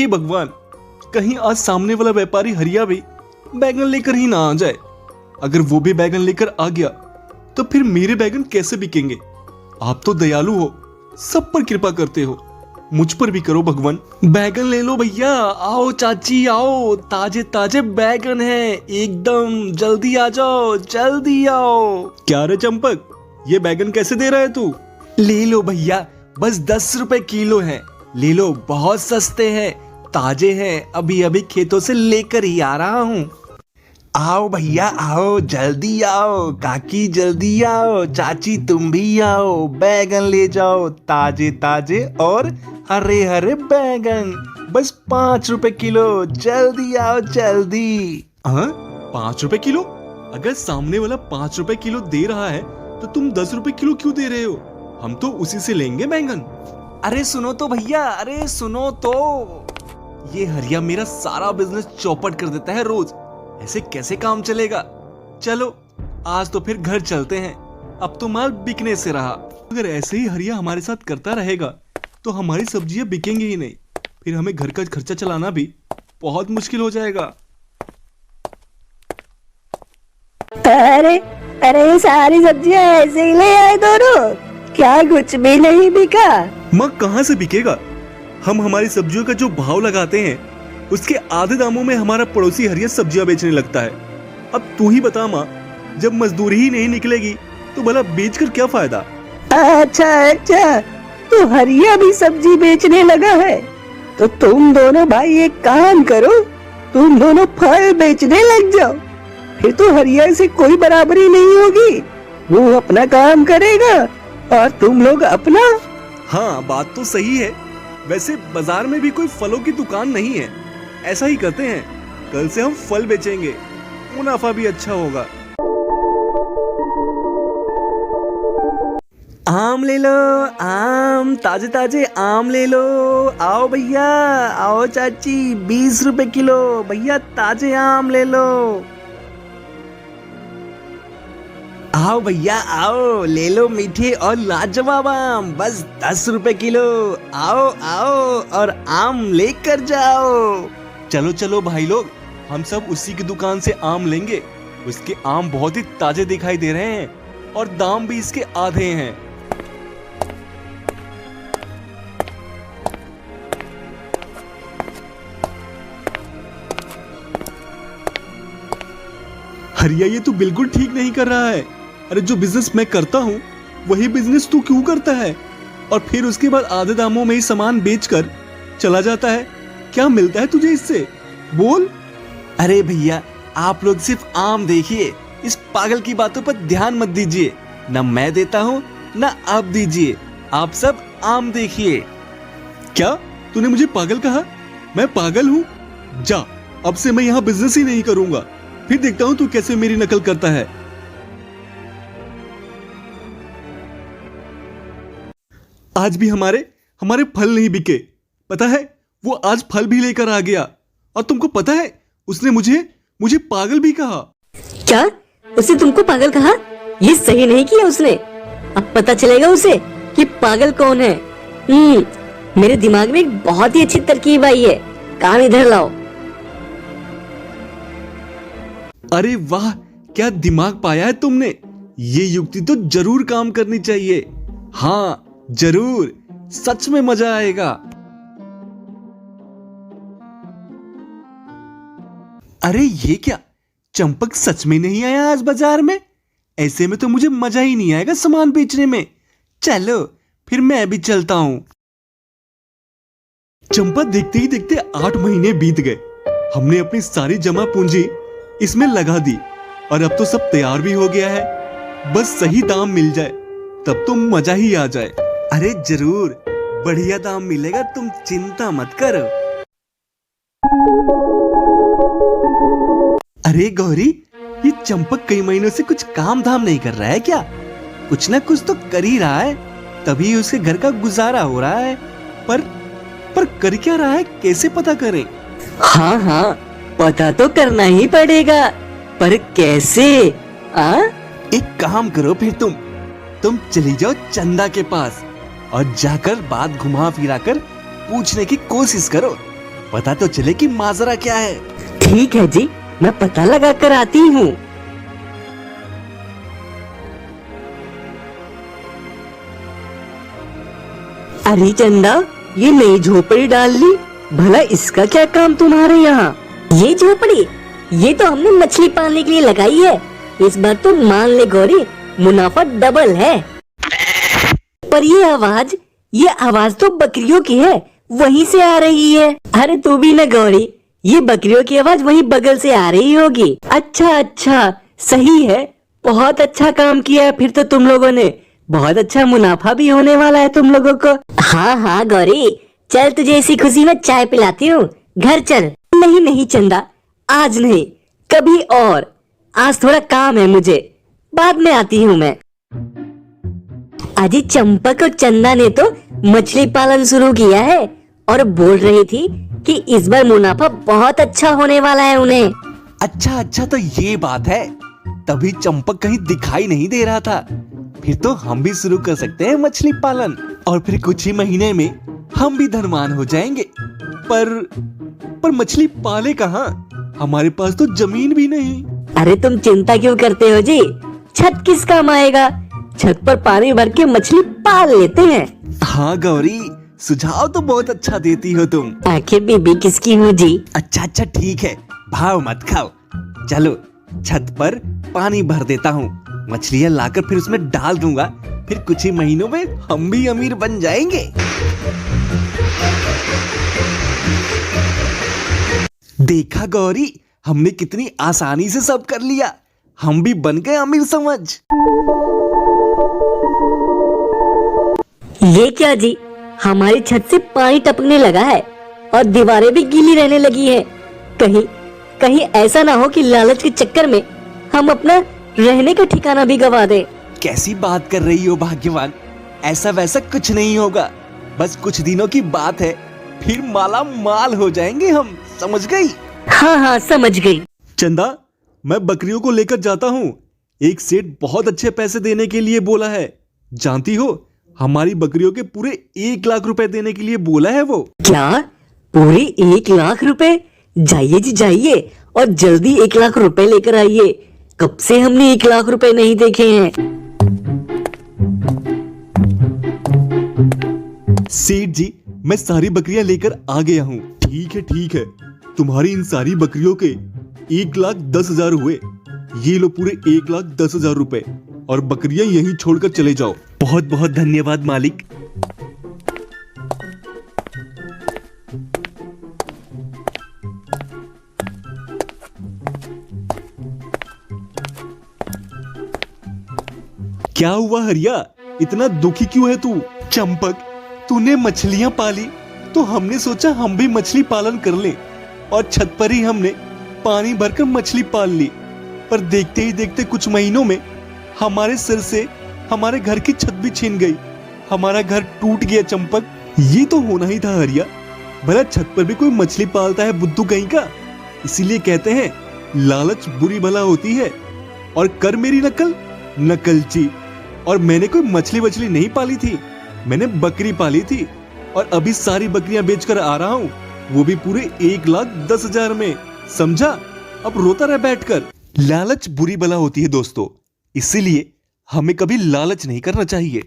हे भगवान, कहीं आज सामने वाला व्यापारी हरिया भी बैगन लेकर ही ना आ जाए। अगर वो भी बैगन लेकर आ गया तो फिर मेरे बैगन कैसे बिकेंगे? आप तो दयालु हो, सब पर कृपा करते हो, मुझ पर भी करो भगवान। बैगन ले लो भैया, आओ चाची आओ, ताजे ताजे बैगन हैं एकदम, जल्दी आ जाओ, जल्दी आओ। क्या रे चंपक, ये बैगन कैसे दे रहा है तू? ले लो भैया, बस 10 रुपए किलो है, ले लो, बहुत सस्ते हैं, ताजे हैं, अभी अभी खेतों से लेकर ही आ रहा हूँ। आओ भैया आओ, जल्दी आओ, काकी जल्दी आओ, चाची तुम भी आओ, बैगन ले जाओ, ताजे ताजे और हरे हरे बैगन, बस 5 रुपए किलो, जल्दी आओ जल्दी। हाँ, 5 रुपए किलो? अगर सामने वाला 5 रुपए किलो दे रहा है तो तुम 10 रुपए किलो क्यों दे रहे हो? हम तो उसी से लेंगे बैगन। अरे सुनो तो भैया, अरे सुनो तो, ये हरिया मेरा सारा बिजनेस चौपट कर देता है रोज, ऐसे कैसे काम चलेगा? चलो आज तो फिर घर चलते हैं, अब तो माल बिकने से रहा। अगर ऐसे ही हरिया हमारे साथ करता रहेगा तो हमारी सब्जियां बिकेंगी ही नहीं, फिर हमें घर का खर्चा चलाना भी बहुत मुश्किल हो जाएगा। अरे अरे, सारी सब्जियां ऐसे ही ले आए दोनों, क्या कुछ भी नहीं बिका? माँ कहाँ से बिकेगा? हम हमारी सब्जियों का जो भाव लगाते हैं उसके आधे दामों में हमारा पड़ोसी हरिया सब्जियां बेचने लगता है। अब तू ही बता माँ, जब मजदूरी ही नहीं निकलेगी तो भला बेचकर क्या फायदा? अच्छा अच्छा, तो हरिया भी सब्जी बेचने लगा है, तो तुम दोनों भाई एक काम करो, तुम दोनों फल बेचने लग जाओ, फिर तो हरिया से कोई बराबरी नहीं होगी, वो अपना काम करेगा और तुम लोग अपना। हाँ बात तो सही है, वैसे बाजार में भी कोई फलों की दुकान नहीं है, ऐसा ही करते हैं, कल से हम फल बेचेंगे, मुनाफा भी अच्छा होगा। आम ले लो, आम, ताजे ताजे आम ले लो, आओ भैया आओ चाची, 20 रुपए किलो, भैया ताजे आम ले लो। आओ भैया आओ, ले लो मीठे और लाजवाब आम, बस 10 रुपए किलो, आओ आओ और आम लेकर जाओ। चलो चलो भाई लोग, हम सब उसी की दुकान से आम लेंगे, उसके आम बहुत ही ताजे दिखाई दे रहे हैं और दाम भी इसके आधे हैं। हरिया ये तू बिल्कुल ठीक नहीं कर रहा है। अरे जो बिजनेस मैं करता हूँ वही बिजनेस तू क्यों करता है? और फिर उसके बाद आधे दामों में ही सामान बेचकर चला जाता है, क्या मिलता है तुझे इससे? बोल। अरे भैया आप लोग सिर्फ आम देखिए, इस पागल की बातों पर ध्यान मत दीजिए, न मैं देता हूँ न आप दीजिए, आप सब आम देखिए। क्या तूने मुझे पागल कहा? मैं पागल हूँ? जा, अब से मैं यहाँ बिजनेस ही नहीं करूंगा, फिर देखता हूँ तू कैसे मेरी नकल करता है। आज भी हमारे फल नहीं बिके, पता है? वो आज फल भी लेकर आ गया और तुमको पता है उसने मुझे पागल भी कहा। क्या उसने तुमको पागल कहा? ये सही नहीं किया उसने, अब पता चलेगा उसे कि पागल कौन है। मेरे दिमाग में एक बहुत ही अच्छी तरकीब आई है, काम इधर लाओ। अरे वाह, क्या दिमाग पाया है तुमने, ये युक्ति तो जरूर काम करनी चाहिए। हाँ जरूर, सच में मजा आएगा। अरे ये क्या, चंपक सच में नहीं आया आज बाजार में? ऐसे में तो मुझे मजा ही नहीं आएगा सामान बेचने में। चलो फिर मैं भी चलता हूं। चंपा देखते ही देखते 8 महीने बीत गए, हमने अपनी सारी जमा पूंजी इसमें लगा दी और अब तो सब तैयार भी हो गया है, बस सही दाम मिल जाए तब तो मजा ही आ जाए। अरे जरूर, बढ़िया दाम मिलेगा, तुम चिंता मत करो। अरे गौरी, ये चंपक कई महीनों से कुछ काम धाम नहीं कर रहा है क्या? कुछ ना कुछ तो कर ही रहा है, तभी उसके घर का गुजारा हो रहा है। पर कर क्या रहा है, कैसे पता करें? हाँ हाँ, पता तो करना ही पड़ेगा, पर कैसे? एक काम करो फिर, तुम चली जाओ चंदा के पास और जाकर बात घुमा फिरा कर पूछने की कोशिश करो पता तो चले कि माजरा क्या है। ठीक है जी, मैं पता लगा कर आती हूँ। अरे चंदा, ये नई झोपड़ी डाल ली, भला इसका क्या काम तुम्हारे यहाँ? ये झोपड़ी, ये तो हमने मछली पालने के लिए लगाई है। इस बार तो मान ले गौरी, मुनाफा डबल है। पर ये आवाज तो बकरियों की है, वहीं से आ रही है। अरे तू भी न गौरी, ये बकरियों की आवाज वहीं बगल से आ रही होगी। अच्छा, सही है, बहुत अच्छा काम किया है फिर तो तुम लोगों ने। बहुत अच्छा मुनाफा भी होने वाला है तुम लोगों को। हाँ गौरी, चल तुझे इसी खुशी में चाय पिलाती हूँ, घर चल। नहीं चंदा, आज नहीं, कभी और। आज थोड़ा काम है मुझे, बाद में आती हूँ मैं। अजी चंपक और चंदा ने तो मछली पालन शुरू किया है और बोल रही थी कि इस बार मुनाफा बहुत अच्छा होने वाला है उन्हें। अच्छा तो ये बात है, तभी चंपक कहीं दिखाई नहीं दे रहा था। फिर तो हम भी शुरू कर सकते हैं मछली पालन, और फिर कुछ ही महीने में हम भी धनवान हो जाएंगे। पर मछली पाले कहाँ? हमारे पास तो जमीन भी नहीं। अरे तुम चिंता क्यों करते हो जी, छत किस काम आएगा? छत पर पानी भर के मछली पाल लेते हैं। हाँ गौरी, सुझाव तो बहुत अच्छा देती हो तुम। आखिर बीबी किसकी हूँ जी? अच्छा ठीक है, भाव मत खाओ। चलो छत पर पानी भर देता हूँ, मछलियाँ लाकर फिर उसमें डाल दूंगा। फिर कुछ ही महीनों में हम भी अमीर बन जाएंगे। देखा गौरी, हमने कितनी आसानी से सब कर लिया। हम भी बन गए अमीर समझ। ये क्या जी, हमारी छत से पानी टपकने लगा है और दीवारें भी गीली रहने लगी हैं। कहीं ऐसा ना हो कि लालच के चक्कर में हम अपना रहने का ठिकाना भी गवा दें। कैसी बात कर रही हो भाग्यवान, ऐसा वैसा कुछ नहीं होगा। बस कुछ दिनों की बात है, फिर माला माल हो जाएंगे हम, समझ गई? हाँ समझ गई। चंदा, मैं बकरियों को लेकर जाता हूँ। एक सेठ बहुत अच्छे पैसे देने के लिए बोला है। जानती हो, हमारी बकरियों के पूरे 1 लाख रुपए देने के लिए बोला है वो। क्या? पूरे 1 लाख रुपए? जाइए जी जाइए, और जल्दी 1 लाख रुपए लेकर आइए। कब से हमने 1 लाख रुपए नहीं देखे हैं। सेठ जी, मैं सारी बकरियां लेकर आ गया हूँ। ठीक है, तुम्हारी इन सारी बकरियों के 1,10,000 हुए। ये लो पूरे 1,10,000 रुपए, और बकरियां यहीं छोड़कर चले जाओ। बहुत बहुत धन्यवाद मालिक। क्या हुआ हरिया, इतना दुखी क्यों है तू? चंपक, तूने मछलियां पाली तो हमने सोचा हम भी मछली पालन कर लें, और छत पर ही हमने पानी भरकर मछली पाल ली। पर देखते ही देखते कुछ महीनों में हमारे सिर से हमारे घर की छत भी छीन गई। हमारा घर टूट गया चंपक। ये तो होना ही था हरिया, भला छत पर भी कोई मछली पालता है बुद्धू कहीं का। इसीलिए कहते हैं लालच बुरी भला होती है। और कर मेरी नकलची। और मैंने कोई मछली नहीं पाली थी, मैंने बकरी पाली थी, और अभी सारी बकरियां बेचकर आ रहा हूँ, वो भी पूरे 1,10,000 में। समझा? अब रोता रह बैठकर। लालच बुरी भला होती है दोस्तों, इसीलिए हमें कभी लालच नहीं करना चाहिए।